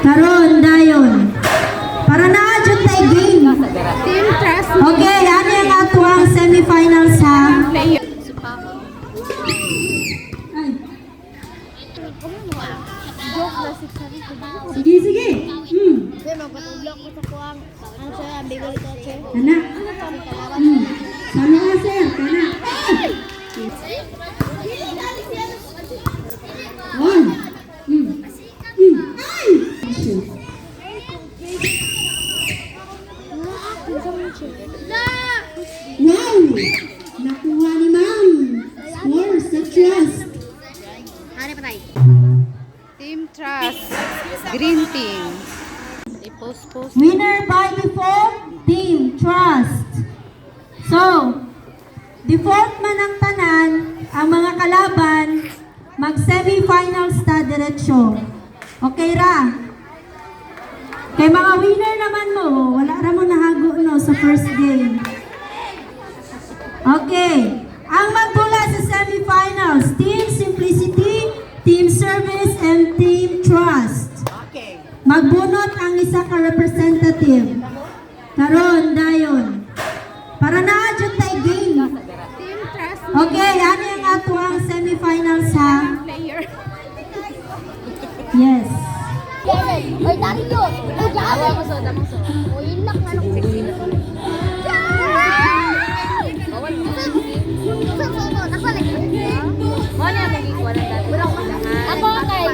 Karon dayon. Para naa jud tay game. Team Trust. Okay, ano yung ato ang semifinals ha? Player. Ay, Joke na si sige, sige. Kaya magpatulog ko sa kuwang. Ano siya, ang bigol ito, sir. Kana. Ano pa rin kalaban? Sana ka, sir. Kana. On. Ay! Shoot. Wow! Nakuha ni ma'am. Score sa trust. Hari pa tayo. Team Trust. Green Team. I-post. Winner by default, Team Trust. So, default man ang tanan, ang mga kalaban, mag-semifinals ta diretsyo. Okay ra? Kay mga winner naman mo, wala ra mo nahago no sa first game. Okay. Ang magdula sa semifinals, Team Simplicity, Team Service, and Team Trust. Magbunot ang isa ka representative. Karon dayon. Para naa jud tay game. Team Trust. Okay, ano yung ato ang semifinals ha? Player. Yes. Oy, Dario! Oy, Dario! Oy, ilak na lang sexy na. Ako kay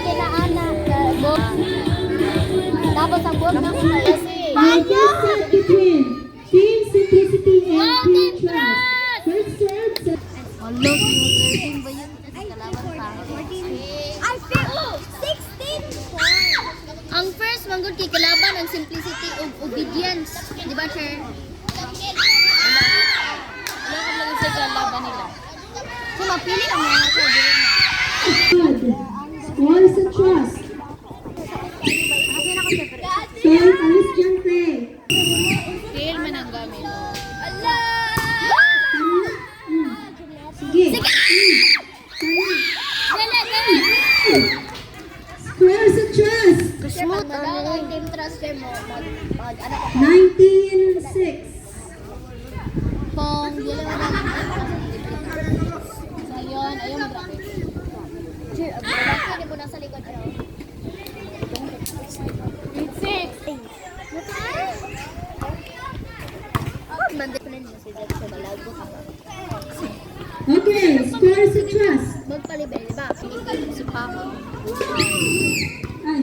kinaana tapos ang buhok ng kasi May first set between Team Simplicity and Team Trust. First serve. Hello, team ba yun? Kalaban pa. I feel 16. Ang first manggod kay kalaban ang simplicity of obedience, di ba, sir? Wala ka lang sa kalaban nila. So mapili ang mga sir. Good. Score sa Trust. Sir, alis dyan, Faye. Scale man ang gamit. Sige. Square sa Trust. Smooth ang team transfer mo. Ano ka? 19-6. Pong, dila mo lang. So, ayun, grabe. Sir, hindi po nasa likod. 8-6. Bandit ko na niyo si Zed sa balago ka. Okay, square sa Trust. Magpalibay, di ba? Si Paco. Ay,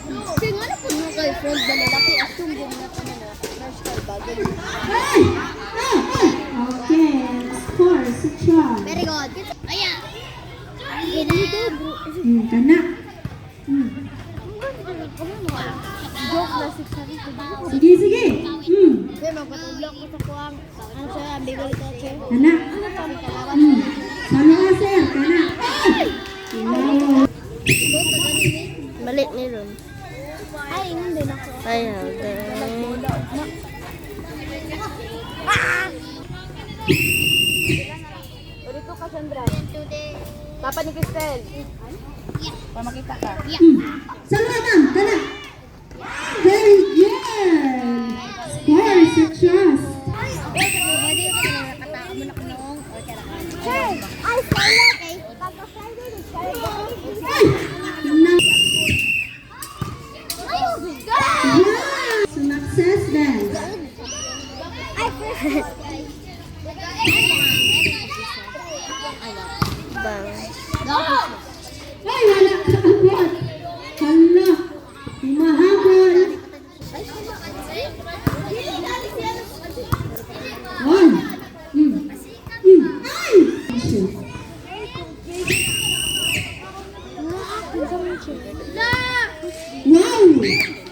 Kasi nga na po nyo kay friend na lalaki at sumbong na ka na crush kay bagay. ay! Okay, score sa Trust. Very good. Ayan. Kana. Joke na si Chari. Sige, sige. Kaya magpatulog ko sa kuwang. Ano siya, ang bigol ito, sir. Kana. Ano pa rin kalaban? Sana ka, sir. Kana. Malit ni Ron. Ay, hindi na ako. Ay, okay. Urito ka, Sandra. Papa ni Cristel. Para makita ka. Sana ka, ma'am. Kana. Very good. Score sa Trust. Sir, ay, sorry. Okay. Pagka-Friday, Ay! Na- Ayun! Wow! Success then. Ay, first. Ay, wala ka abot. Hala. Mahabol. On. Ay! Shoot. Wow!